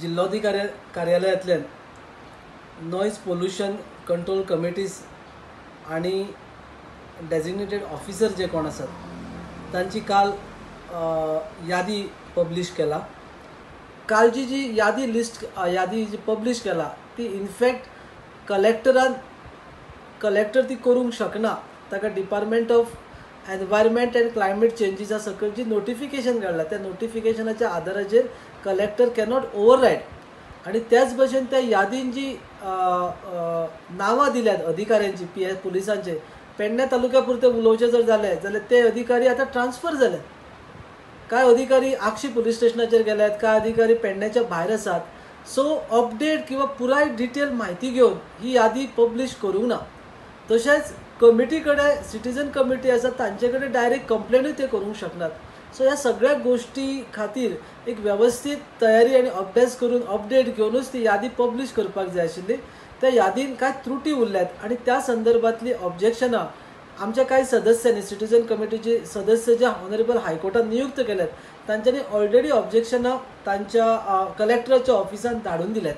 जिल्लोधिकारी कार्यालयांतल्यान noise pollution control committees आणि designated officer जे कोण आसात तांची काल यादी पब्लिश केला. कालची जी यादी जी पब्लिश केला ती इनफॅक्ट कलेक्टर ती करूंक शकना. ताका department of environment and climate चेंजीसा सकयल जी नोटिफिकेशन काडला त्या नोटिफिकेशनाच्या आदाराचेर कलेक्टर कॅनॉट ओवररायड. आणि त्याच भशेन त्या यादीन जी नांवां दिल्यात अधिकाऱ्यांची पुलिसांचे पेडणे तालुक्या पुरते उलोवचे जर जाले जाल्यार ते अधिकारी आतां ट्रान्सफर जाले. काय अधिकारी आक्षी पुलीस स्टेशनाचेर गेल्यात, काय अधिकारी पेडण्याच्या भायर आसात. सो अपडेट किंवा पुराय डिटेल म्हायती घेवन ही यादी पब्लिश करूंक ना. तशेंच कमिटी कडेन सिटीजन कमिटी आसा तांचे कडेन डायरेक्ट कंप्लेनूय ते करूंक शकनात. सो ह्या सगळ्या गोष्टी खातीर एक व्यवस्थीत तयारी आनी अभ्यास करून अपडेट घेवनूच ती यादी पब्लिश करपाक जाय आशिल्ली. त्या यादीन कांय त्रुटी उरल्यात आणि त्या संदर्भातली ऑब्जेक्शनां आमच्या काही सदस्यांनी सिटीजन कमिटीचे सदस्य जे ऑनरेबल हायकोर्टात नियुक्त केल्यात तांच्यांनी ऑलरेडी ऑब्जेक्शनां तांच्या कलेक्टराच्या ऑफिसान धाडून दिल्यात.